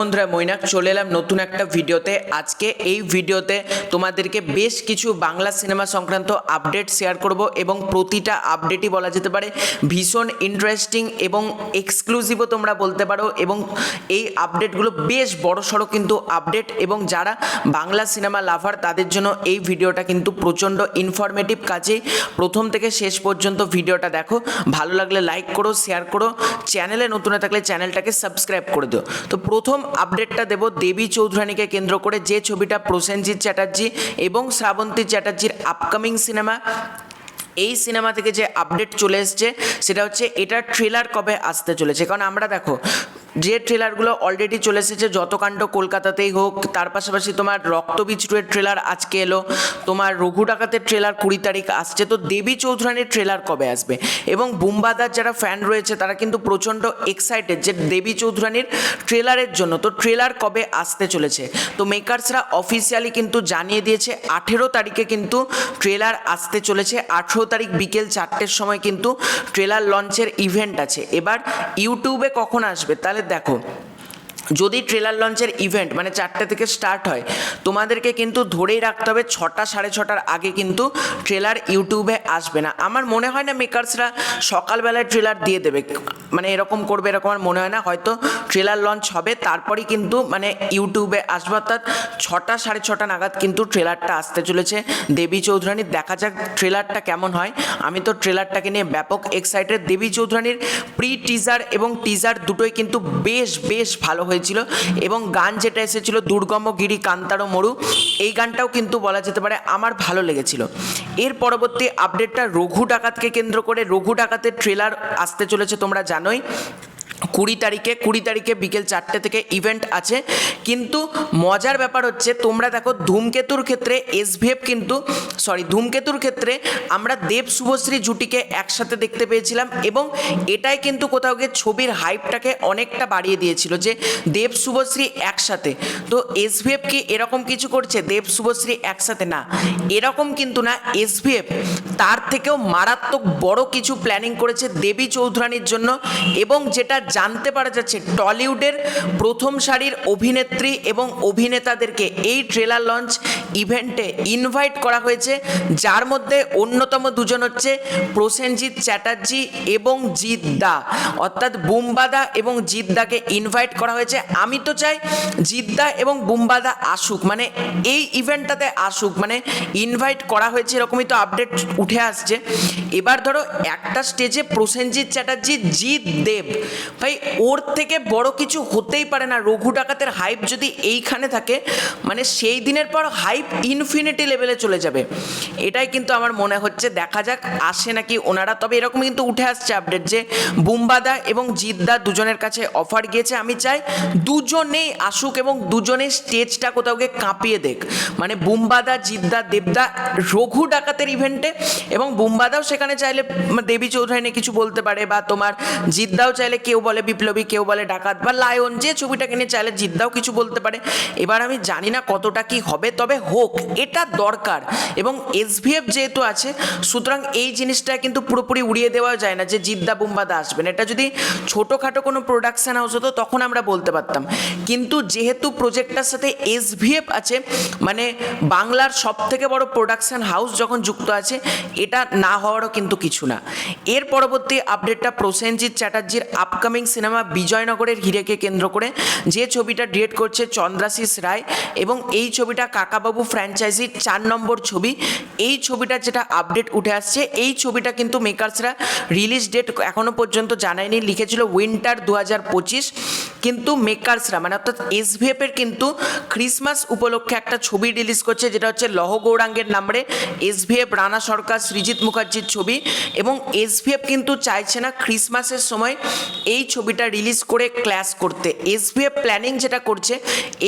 বন্ধুরা মৈনাক চলে এলাম নতুন একটা ভিডিওতে। আজকে এই ভিডিওতে তোমাদেরকে বেশ কিছু বাংলা সিনেমা সংক্রান্ত আপডেট শেয়ার করব এবং প্রতিটা আপডেটই বলা যেতে পারে ভীষণ ইন্টারেস্টিং এবং এক্সক্লুসিভও তোমরা বলতে পারো, এবং এই আপডেটগুলো বেশ বড়সড় কিন্তু আপডেট, এবং যারা বাংলা সিনেমা লাভার তাদের জন্য এই ভিডিওটা কিন্তু প্রচণ্ড ইনফরমেটিভ। কাজেই প্রথম থেকে শেষ পর্যন্ত ভিডিওটা দেখো, ভালো লাগলে লাইক করো, শেয়ার করো, চ্যানেলে নতুন থাকলে চ্যানেলটাকে সাবস্ক্রাইব করে দিও। তো প্রথম আপডেটটা দেব দেবী চৌধুরানীকে কেন্দ্র করে, যে ছবিটা প্রসেনজিৎ চ্যাটার্জি এবং শ্রাবন্তী চ্যাটার্জির আপকামিং সিনেমা। এই সিনেমা থেকে যে আপডেট চলে এসছে সেটা হচ্ছে এটার ট্রেলার কবে আসতে চলেছে। কারণ আমরা দেখো যে ট্রেলারগুলো অলরেডি চলে এসেছে, যতকাণ্ড কলকাতাতেই হোক, তার পাশাপাশি তোমার রক্তবীজ 2 এর ট্রেলার আজকে এলো, তোমার রঘু ডাকাতের ট্রেলার 20 তারিখ আসছে। তো দেবী চৌধুরানীর ট্রেলার কবে আসবে? এবং বুম্বাদার যারা ফ্যান রয়েছে তারা কিন্তু প্রচণ্ড এক্সাইটেড যে দেবী চৌধুরানীর ট্রেলারের জন্য। তো ট্রেলার কবে আসতে চলেছে? তো মেকার্সরা অফিসিয়ালি কিন্তু জানিয়ে দিয়েছে 18 তারিখে কিন্তু ট্রেলার আসতে চলেছে। 18 তারিখ বিকেল 4টের সময় কিন্তু ট্রেলার লঞ্চের ইভেন্ট আছে। এবার ইউটিউবে কখন আসবে? তাহলে দেখো, যদি ট্রেলার লঞ্চের ইভেন্ট মানে 4টে থেকে স্টার্ট হয়, তোমাদেরকে কিন্তু ধরেই রাখতে হবে 6টা 6:30টার আগে কিন্তু ট্রেলার ইউটিউবে আসবে না। আমার মনে হয় না মেকার্সরা সকালবেলায় ট্রেলার দিয়ে দেবে, মানে এরকম করবে, এরকম আমার মনে হয় না। হয়তো ট্রেলার লঞ্চ হবে তারপরেই কিন্তু মানে ইউটিউবে আসবে, অর্থাৎ 6টা 6:30 নাগাদ কিন্তু ট্রেলারটা আসতে চলেছে দেবী চৌধুরানীর। দেখা যাক ট্রেলারটা কেমন হয়। আমি তো ট্রেলারটাকে নিয়ে ব্যাপক এক্সাইটেড। দেবী চৌধুরানীর প্রি টিজার এবং টিজার দুটোই কিন্তু বেশ ভালো হয়েছিল, এবং গান যেটা এসেছিল দুর্গম গিরি কান্তারো মরু, এই গানটাও কিন্তু বলা যেতে পারে আমার ভালো লেগেছিল। এর পরবর্তী আপডেটটা রঘু ডাকাতকে কেন্দ্র করে। রঘু ডাকাতের ট্রেলার আসতে চলেছে, তোমরা জানোই 20 তারিখে বিকেল 4টে থেকে ইভেন্ট আছে। কিন্তু মজার ব্যাপার হচ্ছে, তোমরা দেখো ধূমকেতুর ক্ষেত্রে ধূমকেতুর ক্ষেত্রে আমরা দেব শুভশ্রী জুটিকে একসাথে দেখতে পেয়েছিলাম, এবং এটাই কিন্তু কোথাও গিয়ে ছবির হাইপটাকে অনেকটা বাড়িয়ে দিয়েছিল যে দেব শুভশ্রী একসাথে। তো এসভিএফ কি এরকম কিছু করছে দেব শুভশ্রী একসাথে? না, এরকম কিন্তু না। এসভিএফ তার থেকেও মারাত্মক বড় কিছু প্ল্যানিং করেছে দেবী চৌধুরানীর জন্য, এবং যেটা জানতে পারা যাচ্ছে টলিউডের প্রথম সারির অভিনেত্রী এবং অভিনেতাদেরকে এই ট্রেলার লঞ্চ ইভেন্টে ইনভাইট করা হয়েছে, যার মধ্যে অন্যতম দুজন হচ্ছে প্রসেনজিৎ চ্যাটার্জি এবং জিৎ দা, অর্থাৎ বুম্বাদা এবং জিৎ দাকে ইনভাইট করা হয়েছে। আমি তো চাই জিৎ দা এবং বুম্বাদা আসুক, মানে এই ইভেন্টটাতে আসুক, মানে ইনভাইট করা হয়েছে এরকমই তো আপডেট উঠে আসছে। এবার ধরো একটা স্টেজে প্রসেনজিৎ চ্যাটার্জি, জিৎ দেব, ভাই ওর থেকে বড় কিছু হতেই পারে না। রঘু ডাকাতের হাইপ যদি এইখানে থাকে, মানে সেই দিনের পর হাইপ ইনফিনিটি লেভেলে চলে যাবে। এটাই কিন্তু আমার মনে হচ্ছে, দেখা যাক আসে নাকি ওনারা। তবে এরকম কিন্তু উঠে আসছে আপডেট যে বুম্বাদা এবং জিৎদা দুজনের কাছে অফার গিয়েছে। আমি চাই দুজনেই আসুক এবং দুজনেই স্টেজটা কোথাও গিয়ে কাঁপিয়ে দেখ, মানে বুম্বাদা, জিৎদা, দেবদা রঘু ডাকাতের ইভেন্টে, এবং বুম্বাদাও সেখানে চাইলে দেবী চৌধুরানী কিছু বলতে পারে, বা তোমার জিৎদাও চাইলে, কেউ বলে বিপ্লবী, কেউ বলে ডাকাত বা লায়ন, যে ছবিটাকে নিয়ে চাইলে জিৎদাও কিছু বলতে পারে। এবার আমি জানি না কতটা কি হবে, তবে হোক, এটা দরকার। এবং এসভিএফ যেহেতু আছে, সুতরাং এই জিনিসটা কিন্তু পুরোপুরি উড়িয়ে দেওয়া যায় না যে জিৎদা বুম্বাদা আসবেন। এটা যদি ছোটোখাটো কোনো প্রোডাকশান হাউস হতো তখন আমরা বলতে পারতাম, কিন্তু যেহেতু প্রজেক্টটার সাথে এসভিএফ আছে, মানে বাংলার সবথেকে বড় প্রোডাকশান হাউস যখন যুক্ত আছে, এটা না হওয়ারও কিন্তু কিছু না। এর পরবর্তী আপডেটটা প্রসেনজিৎ চ্যাটার্জির আপকামিং সিনেমা বিজয়নগরের হিরেকে কেন্দ্র করে, যে ছবিটা ডিরেক্ট করছে চন্দ্রাশিস রায়, এবং এই ছবিটা কাকাবাবু ফ্র্যাঞ্চাইজির 4 নম্বর ছবি। এই ছবিটা যেটা আপডেট উঠে আসছে, এই ছবিটা কিন্তু মেকার্সরা রিলিজ ডেট এখনও পর্যন্ত জানায়নি, লিখেছিল উইন্টার 2025, কিন্তু মেকার্সরা মানে অর্থাৎ এসভিএফের কিন্তু ক্রিসমাস উপলক্ষে একটা ছবি রিলিজ করছে, যেটা হচ্ছে লহ গৌরাঙ্গের নামে। এসভিএফ রানা সরকার, সৃজিত মুখার্জির ছবি, এবং এসভিএফ কিন্তু চাইছে না ক্রিসমাসের সময় এই ছবিটা রিলিজ করে ক্ল্যাশ করতে। এসভিএফ প্ল্যানিং যেটা করছে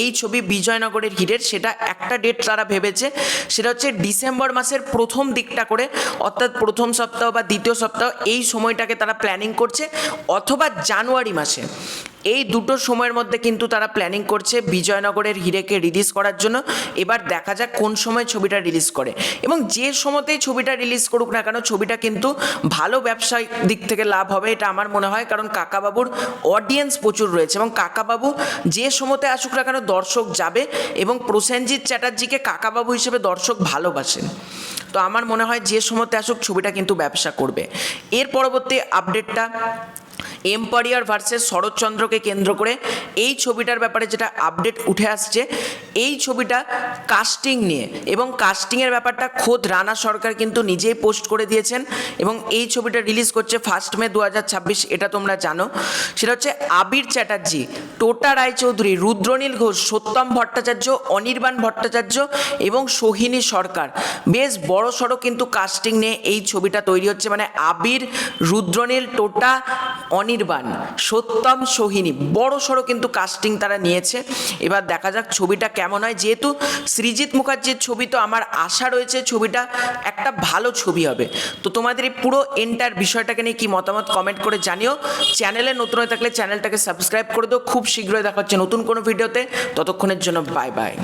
এই ছবি বিজয়নগরের হিরের, সেটা একটা ডেট তারা ভেবেছে, সেটা হচ্ছে ডিসেম্বর মাসের প্রথম দিকটা করে, অর্থাৎ প্রথম সপ্তাহ বা দ্বিতীয় সপ্তাহ, এই সময়টাকে তারা প্ল্যানিং করছে, অথবা জানুয়ারি মাসে। এই দুটো সময়ের মধ্যে কিন্তু তারা প্ল্যানিং করছে বিজয়নগরের হিরেকে রিলিজ করার জন্য। এবার দেখা যাক কোন সময় ছবিটা রিলিজ করে, এবং যে সময়তেই ছবিটা রিলিজ করুক না কেন ছবিটা কিন্তু ভালো ব্যবসায়িক দিক থেকে লাভ হবে, এটা আমার মনে হয়। কারণ কাকাবাবুর অডিয়েন্স প্রচুর রয়েছে এবং কাকাবাবু যে সময়তে আসুক না কেন দর্শক যাবে, এবং প্রসেনজিৎ চ্যাটার্জিকে কাকাবাবু হিসেবে দর্শক ভালোবাসেন। তো আমার মনে হয় যে সময়তে আসুক ছবিটা কিন্তু ব্যবসা করবে। এর পরবর্তী আপডেটটা এম্পায়ার ভার্সেস শরৎচন্দ্রকে কেন্দ্র করে এই ছবিটার ব্যাপারে যেটা আপডেট উঠে আসছে, এই ছবিটা কাস্টিং নিয়ে, এবং কাস্টিংয়ের ব্যাপারটা খোদ রানা সরকার কিন্তু নিজেই পোস্ট করে দিয়েছেন। এবং এই ছবিটা রিলিজ করছে 1 মে 2026, এটা তোমরা জানো। সেটা হচ্ছে আবির চ্যাটার্জি, টোটা রায়চৌধুরী, রুদ্রনীল ঘোষ, সত্যম ভট্টাচার্য, অনির্বাণ ভট্টাচার্য এবং সোহিনী সরকার। বেশ বড় সড়ো কিন্তু কাস্টিং নিয়ে এই ছবিটা তৈরি হচ্ছে, মানে আবির, রুদ্রনীল, টোটা, অনির্বাণ, সত্যম, সোহিনী, বড় সড়ো কিন্তু কাস্টিং তারা নিয়েছে। এবার দেখা যাক ছবিটা কেমন হয়। যেহেতু সৃজিত মুখার্জির ছবি, তো আমার আশা রয়েছে ছবিটা একটা ভালো ছবি হবে। তো তোমাদের এই পুরো এন্টার বিষয়টাকে নিয়ে কি মতামত কমেন্ট করে জানিও। চ্যানেলে নতুন হয়ে থাকলে চ্যানেলটাকে সাবস্ক্রাইব করে দিও। খুব শীঘ্রই দেখা হচ্ছে নতুন কোনো ভিডিওতে, ততক্ষণের জন্য বাই বাই।